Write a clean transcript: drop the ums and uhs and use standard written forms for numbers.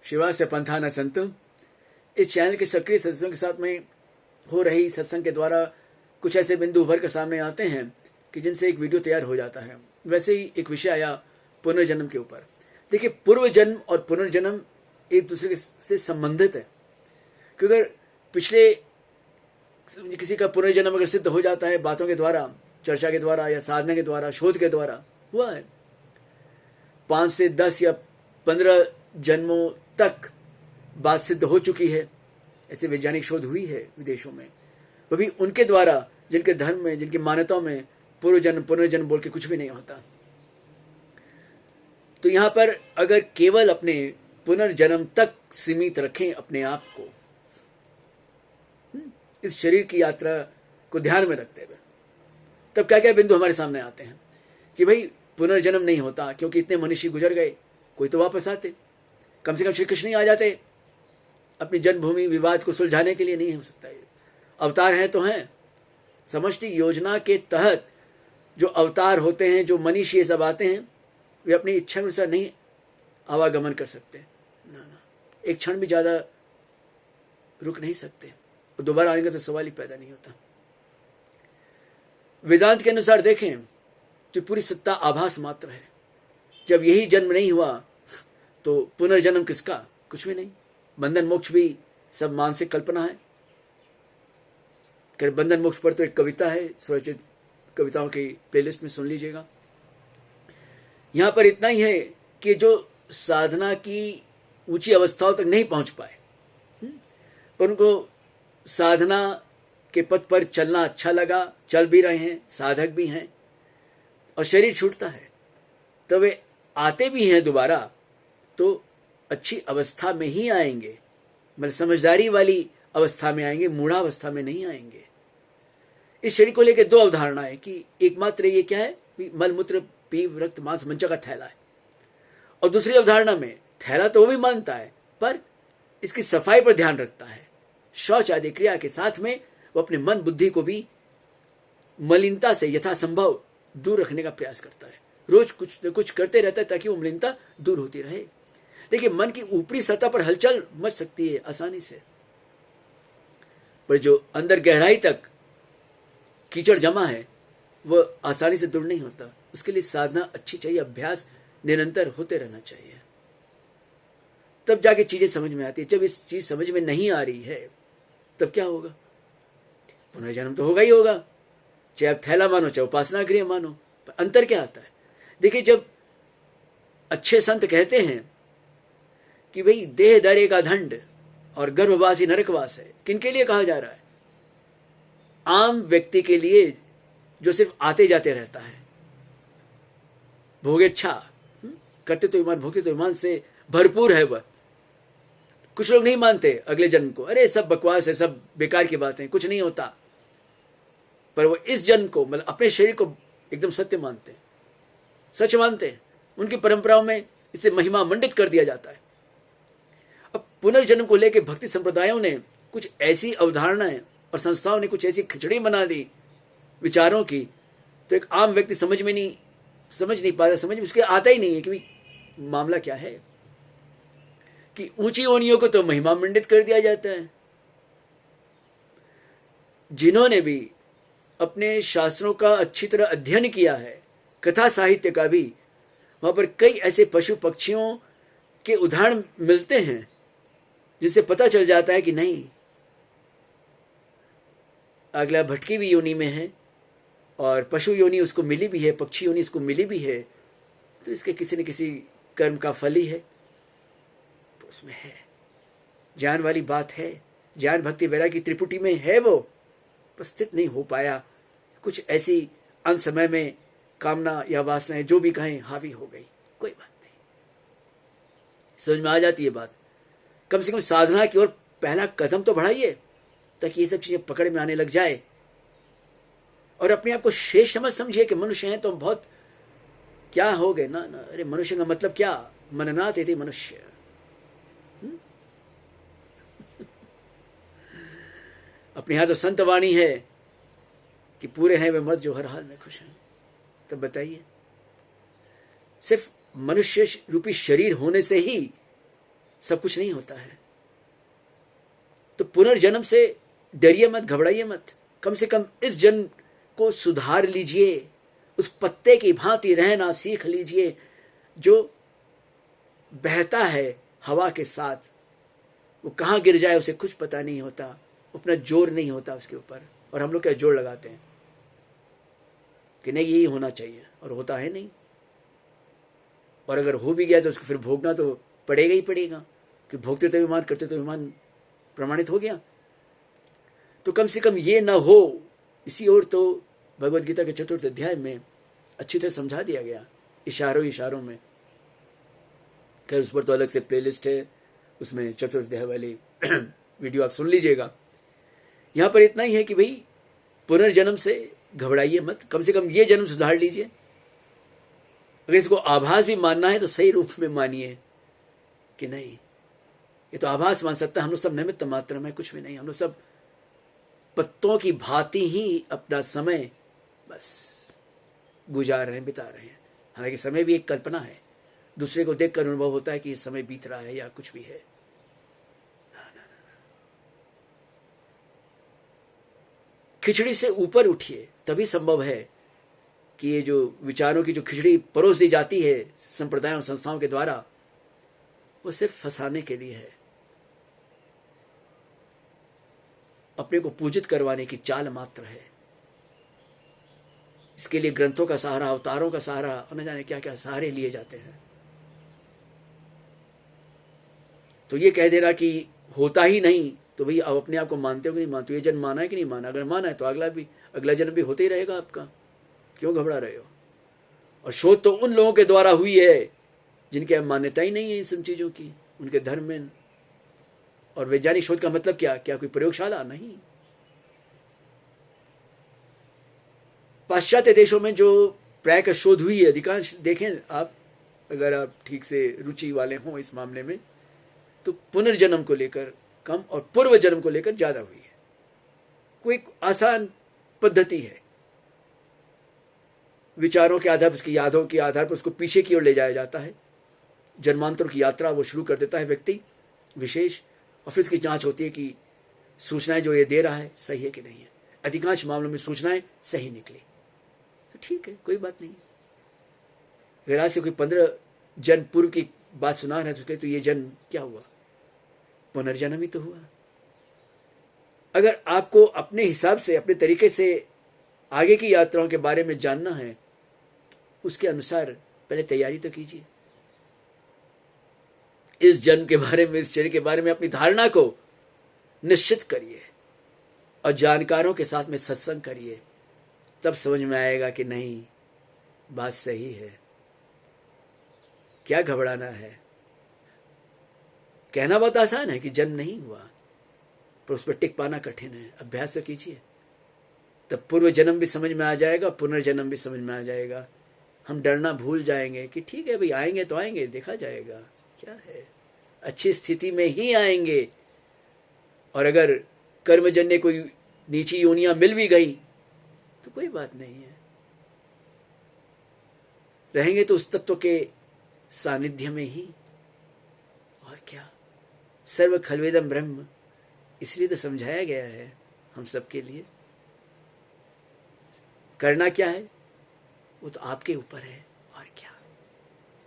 शिवा से पंथा न संतु। इस चैनल के सक्रिय सदस्यों के साथ में हो रही सत्संग के द्वारा कुछ ऐसे बिंदु उभर कर सामने आते हैं कि जिनसे एक वीडियो तैयार हो जाता है। वैसे ही एक विषय आया पुनर्जन्म के ऊपर। देखिए, पूर्व जन्म और पुनर्जन्म एक दूसरे से संबंधित है, क्योंकि अगर पिछले किसी का पुनर्जन्म अगर सिद्ध हो जाता है बातों के द्वारा, चर्चा के द्वारा या साधना के द्वारा, शोध के द्वारा हुआ है, 5 से 10 या 15 जन्मों तक बात सिद्ध हो चुकी है। ऐसे वैज्ञानिक शोध हुई है विदेशों में, वो भी उनके द्वारा जिनके धर्म में, जिनकी मान्यताओं में पूर्व जन्म पुनर्जन्म बोल के कुछ भी नहीं होता। तो यहां पर अगर केवल अपने पुनर्जन्म तक सीमित रखें अपने आप को, इस शरीर की यात्रा को ध्यान में रखते हुए, तब क्या क्या बिंदु हमारे सामने आते हैं कि भाई पुनर्जन्म नहीं होता, क्योंकि इतने मनुष्य गुजर गए, कोई तो वापस आते, कम से कम श्री कृष्ण ही आ जाते अपनी जन्मभूमि विवाद को सुलझाने के लिए। नहीं हो सकता ये। अवतार हैं तो हैं, समष्टि योजना के तहत जो अवतार होते हैं, जो मनीषी सब आते हैं, वे अपनी इच्छा अनुसार नहीं आवागमन कर सकते। ना, एक क्षण भी ज्यादा रुक नहीं सकते, और दोबारा आएंगे तो सवाल ही पैदा नहीं होता। वेदांत के अनुसार देखें तो पूरी सत्ता आभास मात्र है। जब यही जन्म नहीं हुआ तो पुनर्जन्म किसका? कुछ भी नहीं। बंधन मोक्ष भी सब मानसिक कल्पना है। बंधन मोक्ष पर तो एक कविता है, स्वरचित कविताओं की प्लेलिस्ट में सुन लीजिएगा। यहां पर इतना ही है कि जो साधना की ऊंची अवस्थाओं तक नहीं पहुंच पाए, पर उनको साधना के पथ पर चलना अच्छा लगा, चल भी रहे हैं, साधक भी हैं, और शरीर छूटता है, तो वे आते भी हैं दोबारा तो अच्छी अवस्था में ही आएंगे, मतलब समझदारी वाली अवस्था में आएंगे, मूढ़ा अवस्था में नहीं आएंगे। इस शरीर को लेकर दो अवधारणा है कि एकमात्र ये क्या है, मल मूत्र पीव रक्त मांस मंचा का थैला है, और दूसरी अवधारणा में थैला तो वो भी मानता है, पर इसकी सफाई पर ध्यान रखता है। शौच आदि क्रिया के साथ में वो अपने मन बुद्धि को भी मलिनता से यथासंभव दूर रखने का प्रयास करता है। रोज कुछ न कुछ करते रहता है ताकि वो मलिनता दूर होती रहे। देखिए, मन की ऊपरी सतह पर हलचल मच सकती है आसानी से, पर जो अंदर गहराई तक कीचड़ जमा है वो आसानी से दूर नहीं होता। उसके लिए साधना अच्छी चाहिए, अभ्यास निरंतर होते रहना चाहिए, तब जाके चीजें समझ में आती है। जब इस चीज समझ में नहीं आ रही है तब क्या होगा? पुनर्जन्म तो होगा ही होगा, चाहे आप थैला मानो चाहे उपासना गृह मानो, पर अंतर क्या आता है? देखिए, जब अच्छे संत कहते हैं कि भाई देह दरे का दंड और गर्भवासी नरकवास है, किनके लिए कहा जा रहा है? आम व्यक्ति के लिए जो सिर्फ आते जाते रहता है, भोगेच्छा करते तो ईमान, भोगते तो ईमान से भरपूर है वह। कुछ लोग नहीं मानते अगले जन्म को, अरे सब बकवास है, सब बेकार की बातें, कुछ नहीं होता, पर वो इस जन्म को, मतलब अपने शरीर को एकदम सत्य मानते हैं, सच मानते हैं। उनकी परंपराओं में इसे महिमा मंडित कर दिया जाता है। अब पुनर्जन्म को लेकर भक्ति संप्रदायों ने कुछ ऐसी अवधारणाएं और संस्थाओं ने कुछ ऐसी खिचड़ी बना दी विचारों की, तो एक आम व्यक्ति समझ नहीं पाता, समझ में उसके आता ही नहीं है कि मामला क्या है। कि ऊंची योनियों को तो महिमा मंडित कर दिया जाता है। जिन्होंने भी अपने शास्त्रों का अच्छी तरह अध्ययन किया है, कथा साहित्य का भी, वहां पर कई ऐसे पशु पक्षियों के उदाहरण मिलते हैं जिससे पता चल जाता है कि नहीं, अगला भटकी भी योनि में है और पशु योनि उसको मिली भी है, पक्षी योनि उसको मिली भी है, तो इसके किसी न किसी कर्म का फल ही है, तो उसमें है। ज्ञान वाली बात है, ज्ञान भक्ति वैराग्य की त्रिपुटी में है, वो उपस्थित नहीं हो पाया। कुछ ऐसी अंत समय में कामना या वासनाएं जो भी कहें हावी हो गई, कोई बात नहीं, समझ में आ जाती है बात। कम से कम साधना की ओर पहला कदम तो बढ़ाइए ताकि ये सब चीजें पकड़ में आने लग जाए, और अपने आप को शेष मत समझिए कि मनुष्य हैं तो बहुत क्या हो गए। ना ना, अरे मनुष्य का मतलब क्या? मननाथ यदि मनुष्य। अपने यहां तो संत वाणी है कि पूरे हैं वे मर्द जो हर हाल में खुश हैं। तब बताइए, सिर्फ मनुष्य रूपी शरीर होने से ही सब कुछ नहीं होता है। तो पुनर्जन्म से डरिए मत, घबराइए मत। कम से कम इस जन्म को सुधार लीजिए, उस पत्ते की भांति रहना सीख लीजिए जो बहता है हवा के साथ। वो कहाँ गिर जाए उसे कुछ पता नहीं होता, अपना जोर नहीं होता उसके ऊपर। और हम लोग क्या जोर लगाते हैं कि नहीं यही होना चाहिए, और होता है नहीं। और अगर हो भी गया तो उसको फिर भोगना तो पड़ेगा ही पड़ेगा, कि भोगते तो विमान, करते तो विमान प्रमाणित हो गया। तो कम से कम ये ना हो, इसी ओर तो भगवद गीता के 4th अध्याय में अच्छी तरह समझा दिया गया, इशारों में। खैर उस पर तो अलग से प्लेलिस्ट है, उसमें 4th अध्याय वाली वीडियो आप सुन लीजिएगा। यहां पर इतना ही है कि भाई पुनर्जन्म से घबराइए मत, कम से कम ये जन्म सुधार लीजिए। अगर इसको आभास भी मानना है तो सही रूप में मानिए कि नहीं ये तो आभास मान सकता है, हम लोग सब निमित्त मात्र में, कुछ भी नहीं। हम लोग सब पत्तों की भांति ही अपना समय बस गुजार रहे हैं, बिता रहे हैं। हालांकि समय भी एक कल्पना है, दूसरे को देखकर अनुभव होता है कि ये समय बीत रहा है या कुछ भी है। खिचड़ी से ऊपर उठिए, तभी संभव है कि ये जो विचारों की जो खिचड़ी परोस दी जाती है संप्रदायों संस्थाओं के द्वारा, वो सिर्फ फंसाने के लिए है, अपने को पूजित करवाने की चाल मात्र है। इसके लिए ग्रंथों का सहारा, अवतारों का सहारा और न जाने क्या क्या सहारे लिए जाते हैं। तो ये कह देना कि होता ही नहीं, तो भाई आप अपने आप को मानते हो कि नहीं मानते हो, ये जन्म माना है कि नहीं माना। अगर माना है तो अगला जन्म भी होते ही रहेगा आपका, क्यों घबरा रहे हो। और शोध तो उन लोगों के द्वारा हुई है जिनके मान्यता ही नहीं है इन सब चीजों की, उनके धर्म में। और वैज्ञानिक शोध का मतलब क्या कोई प्रयोगशाला नहीं। पाश्चात्य देशों में जो प्राय का शोध हुई है, अधिकांश देखें आप, अगर आप ठीक से रुचि वाले हों इस मामले में, तो पुनर्जन्म को लेकर कम और पूर्व जन्म को लेकर ज्यादा हुई है। कोई आसान पद्धति है, विचारों के आधार पर, उसकी यादों के आधार पर उसको पीछे की ओर ले जाया जाता है। जन्मांतर की यात्रा वो शुरू कर देता है व्यक्ति विशेष, और फिर इसकी जांच होती है कि सूचनाएं जो ये दे रहा है सही है कि नहीं है। अधिकांश मामलों में सूचनाएं सही निकली तो ठीक है, कोई बात नहीं। अगर आज से कोई 15 जन्म पूर्व की बात सुना रहे हैं तो ये जन्म क्या हुआ, पुनर्जन्म ही तो हुआ। अगर आपको अपने हिसाब से, अपने तरीके से आगे की यात्राओं के बारे में जानना है, उसके अनुसार पहले तैयारी तो कीजिए। इस जन्म के बारे में, इस शरीर के बारे में अपनी धारणा को निश्चित करिए और जानकारों के साथ में सत्संग करिए, तब समझ में आएगा कि नहीं बात सही है। क्या घबराना है। कहना बहुत आसान है कि जन्म नहीं हुआ, पर उस पर टिक पाना कठिन है। अभ्यास तो कीजिए, तब पूर्व जन्म भी समझ में आ जाएगा, पुनर्जन्म भी समझ में आ जाएगा। हम डरना भूल जाएंगे कि ठीक है भाई, आएंगे तो आएंगे, देखा जाएगा क्या है, अच्छी स्थिति में ही आएंगे। और अगर कर्मजन्य कोई नीची योनियां मिल भी गई तो कोई बात नहीं है, रहेंगे तो उस तत्व के सानिध्य में ही। और क्या, सर्व खलवेदम ब्रह्म, इसलिए तो समझाया गया है हम सबके लिए। करना क्या है वो तो आपके ऊपर है।